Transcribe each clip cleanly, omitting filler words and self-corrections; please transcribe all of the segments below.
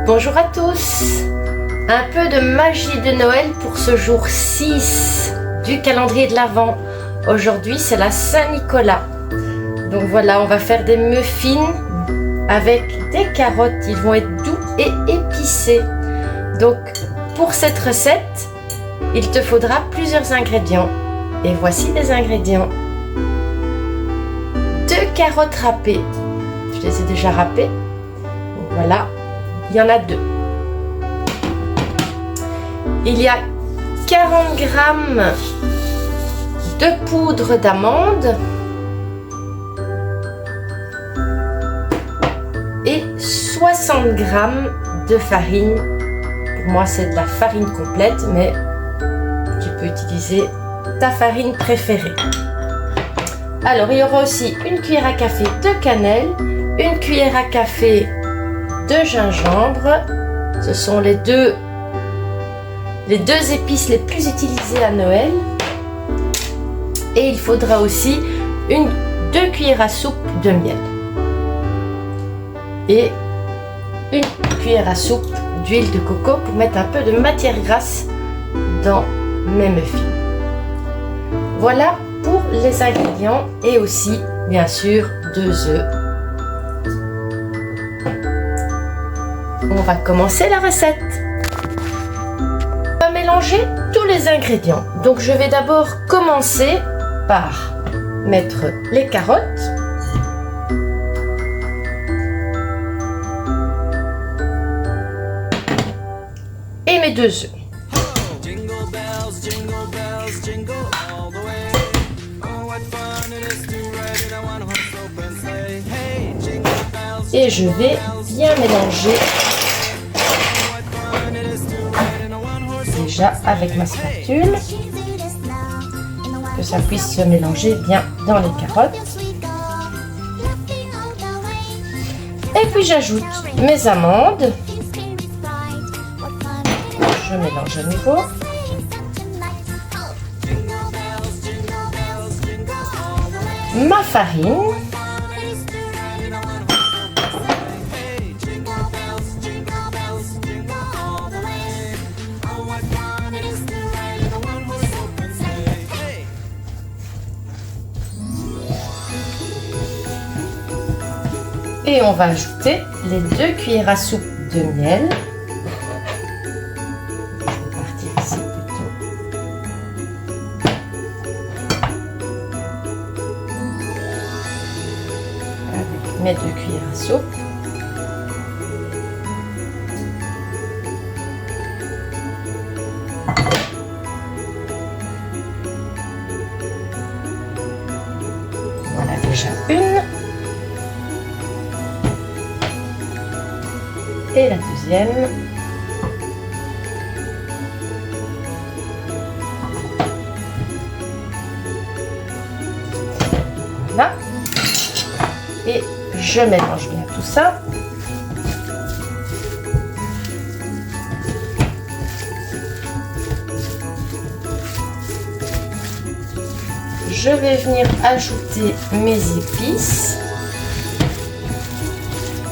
Bonjour à tous. Un peu de magie de Noël pour ce jour 6 du calendrier de l'Avent. Aujourd'hui c'est la Saint-Nicolas. Donc voilà, on va faire des muffins avec des carottes. Ils vont être doux et épicés. Donc pour cette recette, il te faudra plusieurs ingrédients. Et voici les ingrédients. 2 carottes râpées. Je les ai déjà râpées. Donc voilà, il y en a 2. Il y a 40 g de poudre d'amande et 60 g de farine. Pour moi, c'est de la farine complète, mais tu peux utiliser ta farine préférée. Alors, il y aura aussi une cuillère à café de cannelle, une cuillère à café de gingembre. Ce sont les deux épices les plus utilisées à Noël. Et il faudra aussi 2 cuillères à soupe de miel et une cuillère à soupe d'huile de coco pour mettre un peu de matière grasse dans mes muffins. Voilà pour les ingrédients et aussi bien sûr 2 œufs. On va commencer la recette. On va mélanger tous les ingrédients. Donc je vais d'abord commencer par mettre les carottes. Et mes 2 œufs. Et je vais bien mélanger déjà avec ma spatule, que ça puisse se mélanger bien dans les carottes. Et puis j'ajoute mes amandes. Je mélange à nouveau. Ma farine. Et on va ajouter les 2 cuillères à soupe de miel. Je vais partir ici plutôt. Avec mes 2 cuillères à soupe. Voilà déjà une. Et la deuxième. Voilà. Et je mélange bien tout ça. Je vais venir ajouter mes épices.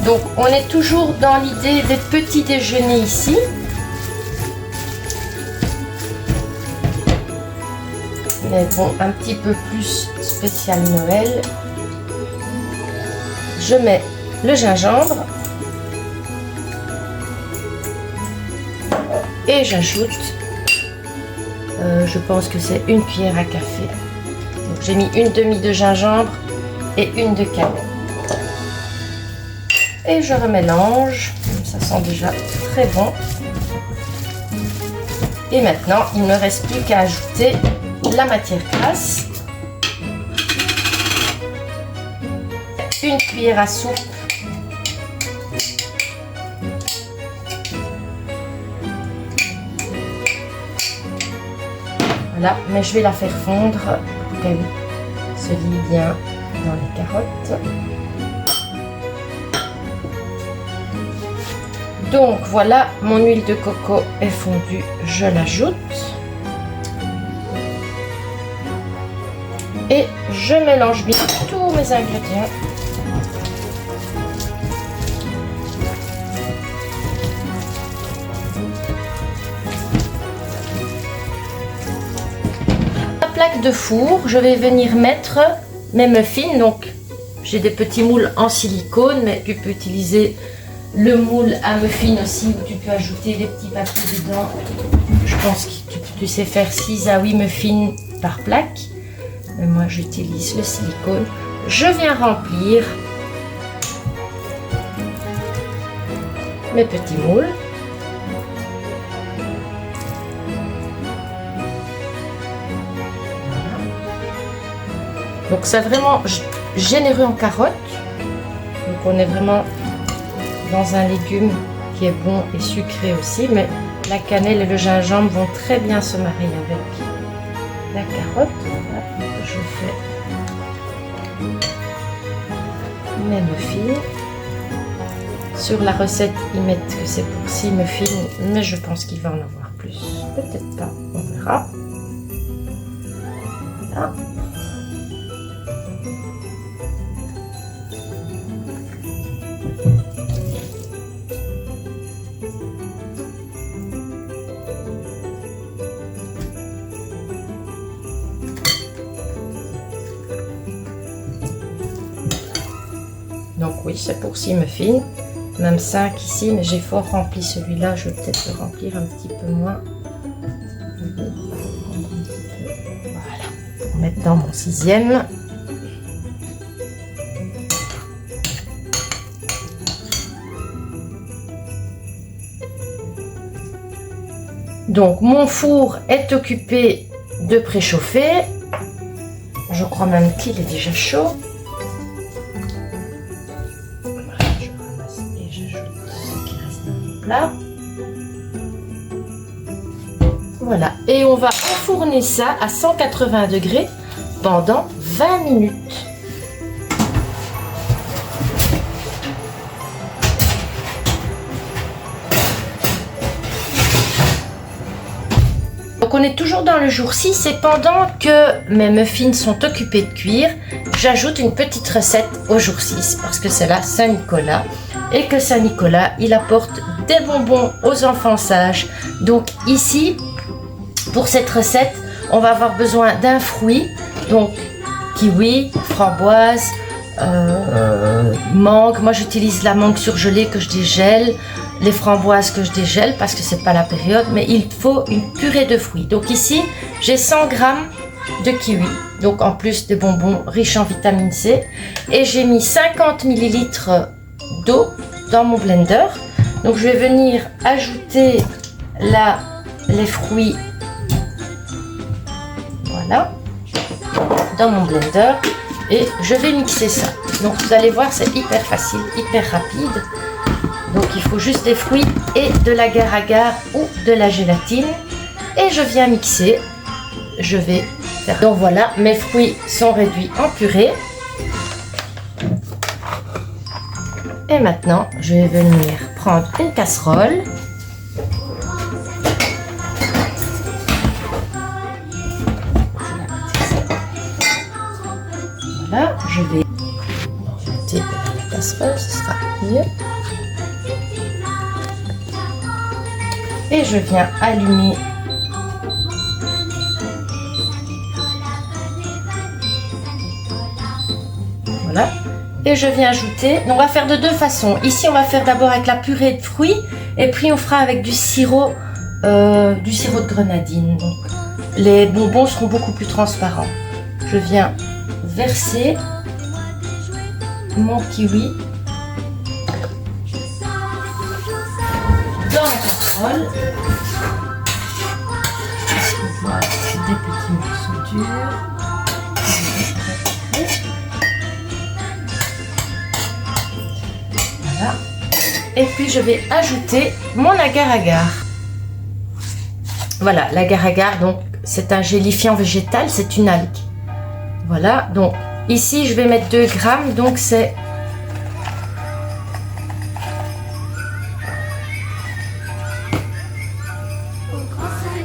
Donc on est toujours dans l'idée des petits déjeuners ici. Mais bon, un petit peu plus spécial Noël. Je mets le gingembre. Et j'ajoute, je pense que c'est 1 cuillère à café. Donc j'ai mis 1/2 de gingembre et 1 de cannelle. Et je remélange, ça sent déjà très bon. Et maintenant, il ne me reste plus qu'à ajouter la matière grasse. 1 cuillère à soupe. Voilà, mais je vais la faire fondre pour qu'elle se lie bien dans les carottes. Donc voilà, mon huile de coco est fondue, je l'ajoute. Et je mélange bien tous mes ingrédients. plaque de four, je vais venir mettre mes muffins. Donc j'ai des petits moules en silicone, mais tu peux utiliser le moule à muffins aussi, où tu peux ajouter les petits papiers dedans. Je pense que tu sais faire 6 à 8 muffins par plaque. Mais moi j'utilise le silicone. Je viens remplir mes petits moules. Donc c'est vraiment généreux en carottes. Donc on est vraiment dans un légume qui est bon et sucré aussi, mais la cannelle et le gingembre vont très bien se marier avec la carotte. Voilà, je fais mes muffins. Sur la recette, ils mettent que c'est pour 6 muffins, mais je pense qu'il va en avoir plus. Peut-être pas, on verra. Voilà. Donc oui, c'est pour 6 muffins, même 5 ici, mais j'ai fort rempli celui-là, je vais peut-être le remplir un petit peu moins. Voilà, pour mettre dans mon 6e. Donc mon four est occupé de préchauffer. Je crois même qu'il est déjà chaud. Là. Voilà, et on va enfourner ça à 180 degrés pendant 20 minutes. Donc on est toujours dans le jour 6 et pendant que mes muffins sont occupés de cuire, j'ajoute une petite recette au jour 6 parce que c'est la Saint-Nicolas et que Saint-Nicolas il apporte des bonbons aux enfants sages. Donc ici pour cette recette on va avoir besoin d'un fruit, donc kiwi, framboise, mangue. Moi j'utilise la mangue surgelée que je dégèle, les framboises que je dégèle parce que c'est pas la période, mais il faut une purée de fruits. Donc ici j'ai 100 g de kiwi, donc en plus des bonbons riches en vitamine C, et j'ai mis 50 ml d'eau dans mon blender. Donc je vais venir ajouter là les fruits, voilà, dans mon blender, et je vais mixer ça. Donc vous allez voir, c'est hyper facile, hyper rapide. Donc il faut juste des fruits et de l'agar-agar ou de la gélatine, et je viens mixer. Je vais faire. Donc voilà, mes fruits sont réduits en purée. Et maintenant, je vais venir prendre une casserole. Voilà, je vais jeter la casserole, ce sera mieux. Et je viens allumer voilà. Et je viens ajouter, on va faire de deux façons. Ici on va faire d'abord avec la purée de fruits et puis on fera avec du sirop de grenadine. Donc les bonbons seront beaucoup plus transparents. Je viens verser mon kiwi dans la casserole. On voit des petits morceaux durs. Voilà. Et puis je vais ajouter mon agar-agar. Voilà, l'agar-agar, donc c'est un gélifiant végétal, c'est une algue. Voilà, donc ici je vais mettre 2 grammes, donc c'est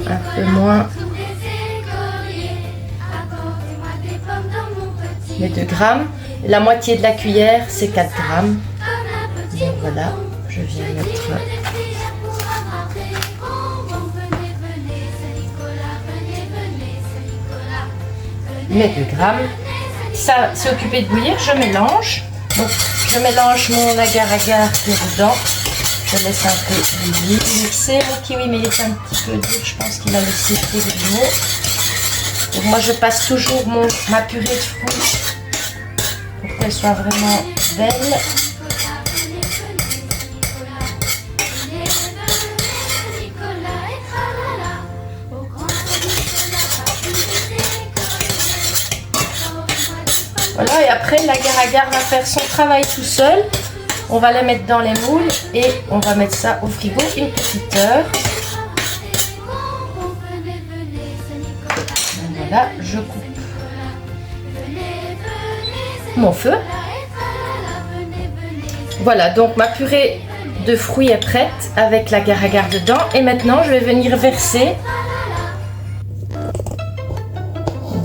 un peu moins. Les 2 grammes. La moitié de la cuillère, c'est 4 grammes. Donc voilà, je viens mettre. mes 2 grammes. Ça, c'est occupé de bouillir, je mélange. Donc, je mélange mon agar-agar qui est dedans. Je laisse un peu bouillir, mixer mon kiwi, mais il est un petit peu dur. Je pense qu'il a laissé des grumeaux. Donc, moi, je passe toujours ma purée de fruits pour qu'elle soit vraiment belle. Voilà, et après l'agar-agar va faire son travail tout seul. On va la mettre dans les moules et on va mettre ça au frigo une petite heure. Donc voilà, je coupe mon feu. Voilà, donc ma purée de fruits est prête avec l'agar-agar dedans. Et maintenant, je vais venir verser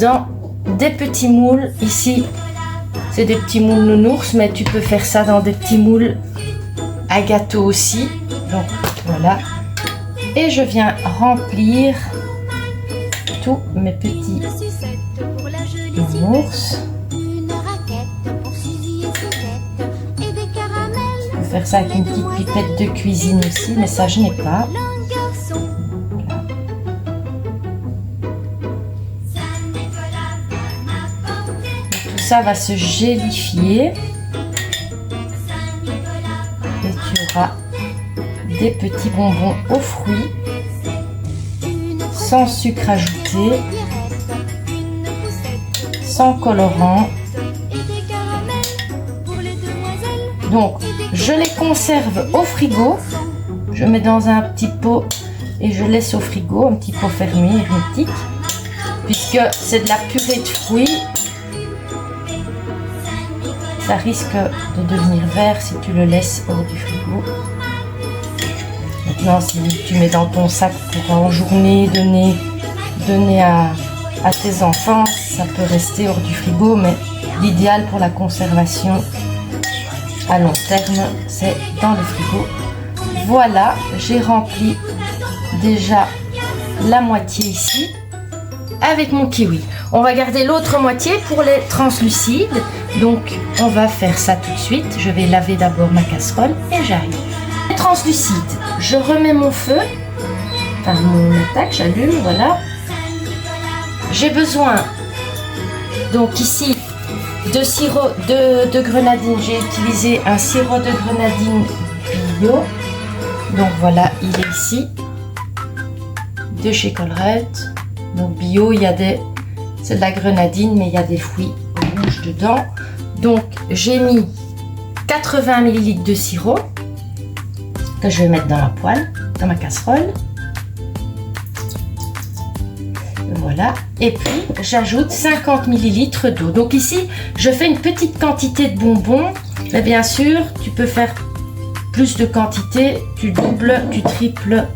dans des petits moules. Ici, c'est des petits moules nounours, mais tu peux faire ça dans des petits moules à gâteau aussi. Donc voilà. Et je viens remplir tous mes petits nounours. Je peux faire ça avec une petite pipette de cuisine aussi, mais ça je n'ai pas. Ça va se gélifier et tu auras des petits bonbons aux fruits sans sucre ajouté, sans colorant. Donc je les conserve au frigo, je mets dans un petit pot et je laisse au frigo, un petit pot fermé hermétique, puisque c'est de la purée de fruits. Ça risque de devenir vert si tu le laisses hors du frigo. Maintenant, si tu mets dans ton sac pour en journée donner à tes enfants, ça peut rester hors du frigo, mais l'idéal pour la conservation à long terme, c'est dans le frigo. Voilà, j'ai rempli déjà la moitié ici avec mon kiwi. On va garder l'autre moitié pour les translucides. Donc, on va faire ça tout de suite. Je vais laver d'abord ma casserole et j'arrive. Les translucides, je remets mon feu. Enfin, mon attaque, j'allume, voilà. J'ai besoin, donc ici, de sirop de grenadine. J'ai utilisé un sirop de grenadine bio. Donc voilà, il est ici. De chez Colruyt. Donc bio, c'est de la grenadine, mais il y a des fruits rouges dedans. Donc j'ai mis 80 ml de sirop que je vais mettre dans la poêle, dans ma casserole. Voilà. Et puis j'ajoute 50 ml d'eau. Donc ici, je fais une petite quantité de bonbons. Mais bien sûr, tu peux faire plus de quantité. Tu doubles, tu triples.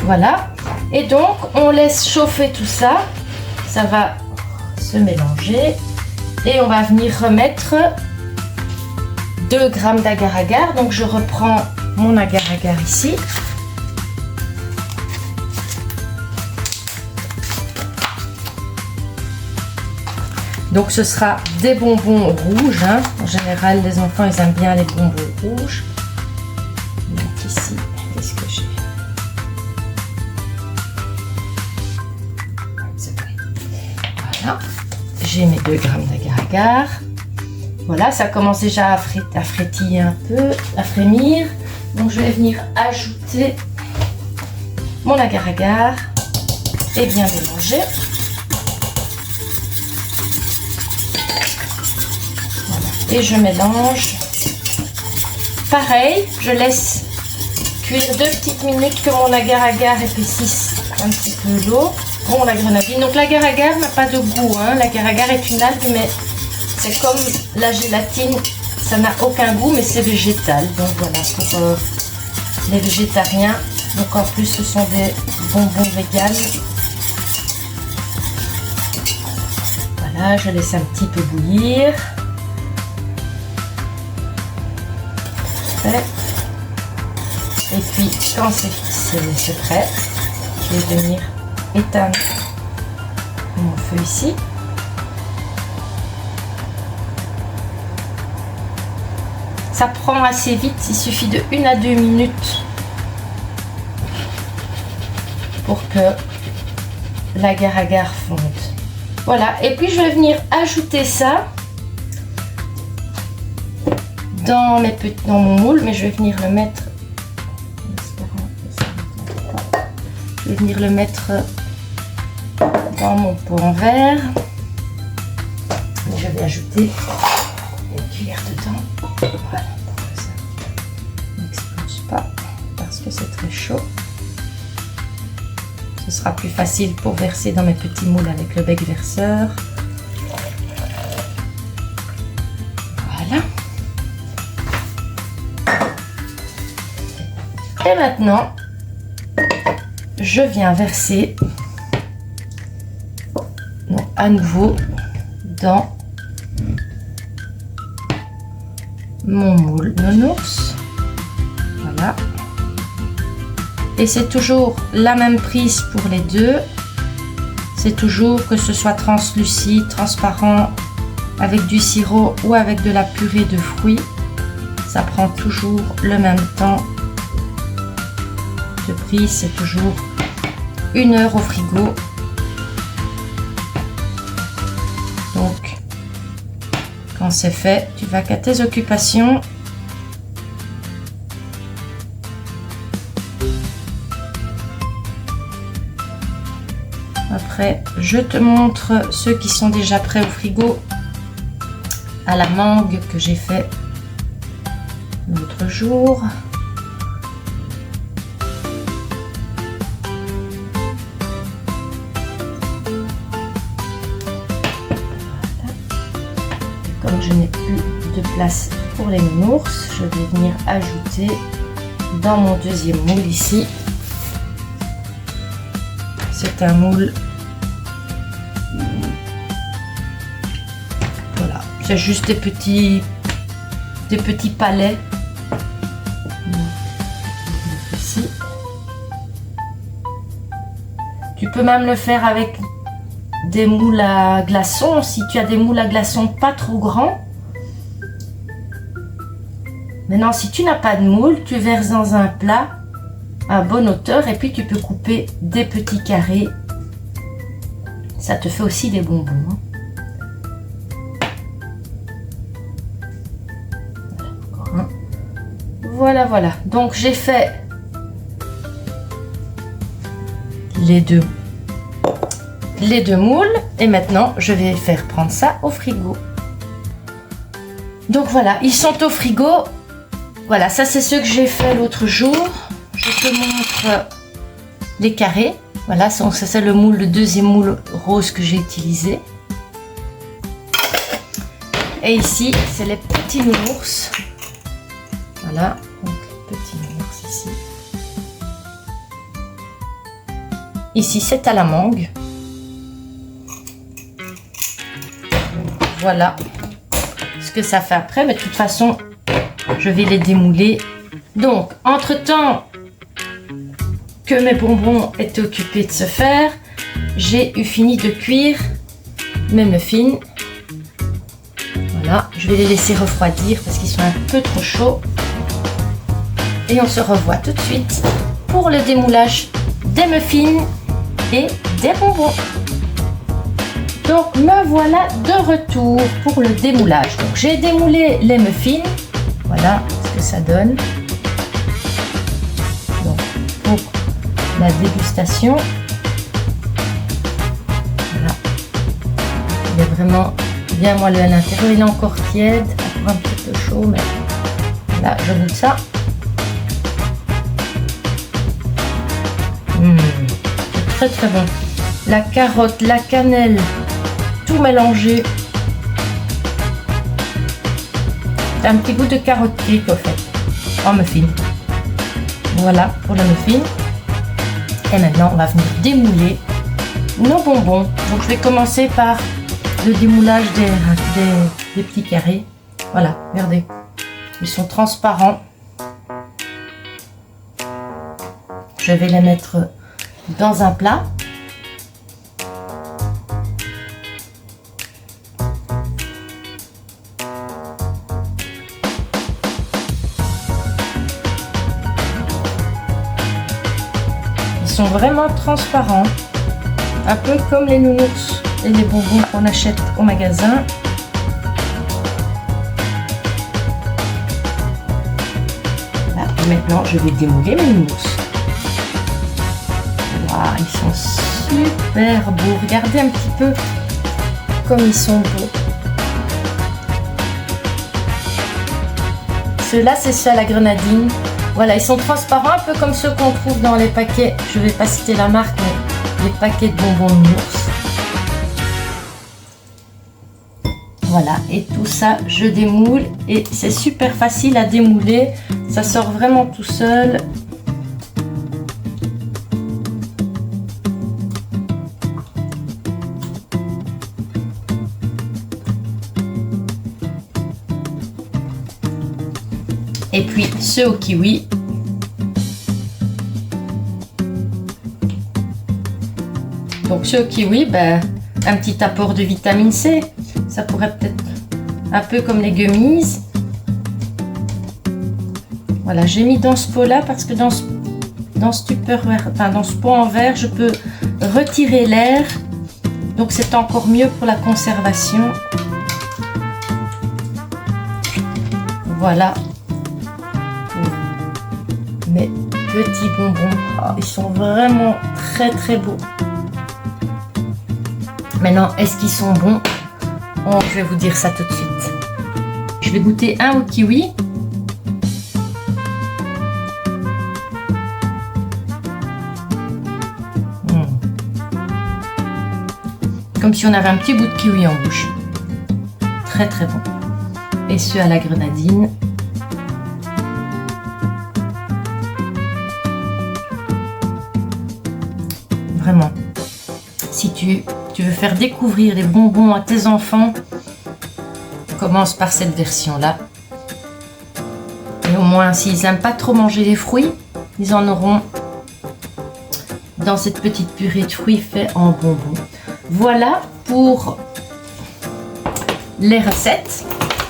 Voilà. Et donc, on laisse chauffer tout ça. Ça va se mélanger. Et on va venir remettre 2 grammes d'agar-agar. Donc, je reprends mon agar-agar ici. Donc, ce sera des bonbons rouges. Hein. En général, les enfants, ils aiment bien les bonbons rouges. Donc, ici, qu'est-ce que j'ai ? Voilà, j'ai mes 2 grammes d'agar-agar. Voilà, ça commence déjà à frétiller un peu, à frémir. Donc je vais venir ajouter mon agar-agar et bien mélanger. Voilà. Et je mélange. Pareil, je laisse cuire 2 petites minutes que mon agar-agar épaississe un petit peu l'eau. Bon, la grenadine. Donc l'agar-agar n'a pas de goût. Hein. L'agar-agar est une algue, mais c'est comme la gélatine. Ça n'a aucun goût, mais c'est végétal. Donc voilà, pour les végétariens. Donc en plus, ce sont des bonbons véganes. Voilà, je laisse un petit peu bouillir. Parfait. Et puis, quand c'est prêt, je vais venir éteindre mon feu ici. Ça prend assez vite, il suffit de 1 à 2 minutes pour que l'agar-agar fonde. Voilà, et puis je vais venir ajouter ça dans mon moule, mais je vais venir le mettre. Je vais venir le mettre dans mon pot en verre. Je vais ajouter une cuillère dedans. Voilà, pour que ça n'explose pas parce que c'est très chaud. Ce sera plus facile pour verser dans mes petits moules avec le bec verseur. Voilà. Et maintenant, je viens verser donc, à nouveau dans mon moule nounours. Voilà. Et c'est toujours la même prise pour les deux. C'est toujours que ce soit translucide, transparent, avec du sirop ou avec de la purée de fruits. Ça prend toujours le même temps de prise. C'est toujours 1 heure au frigo. Donc, quand c'est fait, tu vas qu'à tes occupations. Après, je te montre ceux qui sont déjà prêts au frigo à la mangue que j'ai fait l'autre jour. Comme je n'ai plus de place pour les nounours, je vais venir ajouter dans mon deuxième moule ici. C'est un moule. Voilà, c'est juste des petits palets. Ici. Tu peux même le faire avec des moules à glaçons, si tu as des moules à glaçons pas trop grands. Maintenant, si tu n'as pas de moule, tu verses dans un plat à bonne hauteur et puis tu peux couper des petits carrés. Ça te fait aussi des bonbons. Hein. Voilà, encore un. Voilà, voilà. Donc j'ai fait les deux moules et maintenant je vais faire prendre ça au frigo. Donc voilà, ils sont au frigo. Voilà, ça c'est ce que j'ai fait l'autre jour. Je te montre les carrés. Voilà, ça c'est le moule, le deuxième moule rose que j'ai utilisé. Et ici, c'est les petits nounours. Voilà, donc les petits nounours ici. Ici, c'est à la mangue. Voilà ce que ça fait après, mais de toute façon, je vais les démouler. Donc, entre-temps que mes bonbons étaient occupés de se faire, j'ai eu fini de cuire mes muffins. Voilà, je vais les laisser refroidir parce qu'ils sont un peu trop chauds. Et on se revoit tout de suite pour le démoulage des muffins et des bonbons. Donc me voilà de retour pour le démoulage. Donc j'ai démoulé les muffins. Voilà ce que ça donne. Donc pour la dégustation. Voilà. Il est vraiment bien moelleux à l'intérieur. Il est encore tiède, encore un petit peu chaud, mais là je goûte ça. C'est très très bon. La carotte, la cannelle, tout mélangé. C'est un petit goût de carotte cake au fait, en muffin. Voilà pour le muffin. Et maintenant on va venir démouler nos bonbons. Donc je vais commencer par le démoulage des petits carrés. Voilà, regardez, ils sont transparents. Je vais les mettre dans un plat. sont vraiment transparents, un peu comme les nounours et les bonbons qu'on achète au magasin. Voilà. Et maintenant, je vais démouler mes nounours. Waouh, ils sont super beaux. Regardez un petit peu comme ils sont beaux. Ceux-là, c'est ceux à la grenadine. Voilà, ils sont transparents, un peu comme ceux qu'on trouve dans les paquets. Je ne vais pas citer la marque, mais les paquets de bonbons de nounours. Voilà, et tout ça, je démoule. Et c'est super facile à démouler. Ça sort vraiment tout seul. Et puis ceux au kiwi. Donc ceux au kiwi, ben, un petit apport de vitamine C. Ça pourrait peut-être un peu comme les gummies. Voilà, j'ai mis dans ce pot-là parce que dans ce pot en verre, je peux retirer l'air. Donc c'est encore mieux pour la conservation. Voilà. Mes petits bonbons, oh, ils sont vraiment très très beaux. Maintenant, est-ce qu'ils sont bons? Oh, je vais vous dire ça tout de suite. Je vais goûter un au kiwi. Comme si on avait un petit bout de kiwi en bouche. Très très bon. Et ceux à la grenadine. Vraiment, si tu veux faire découvrir les bonbons à tes enfants, commence par cette version-là. Et au moins, s'ils n'aiment pas trop manger les fruits, ils en auront dans cette petite purée de fruits faite en bonbons. Voilà pour les recettes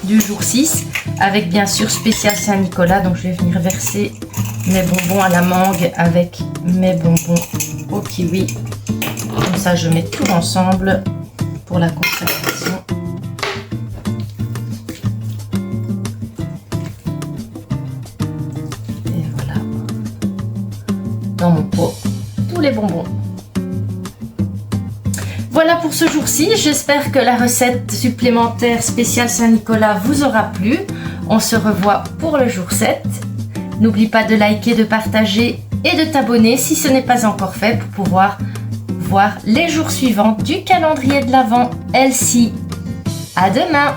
du jour 6, avec bien sûr spécial Saint-Nicolas. Donc je vais venir verser mes bonbons à la mangue avec mes bonbons au kiwi. Comme ça, je mets tout ensemble pour la conservation. Et voilà, dans mon pot, tous les bonbons. Voilà pour ce jour-ci. J'espère que la recette supplémentaire spéciale Saint-Nicolas vous aura plu. On se revoit pour le jour 7. N'oublie pas de liker, de partager et de t'abonner si ce n'est pas encore fait pour pouvoir voir les jours suivants du calendrier de l'Avent Elsie. À demain!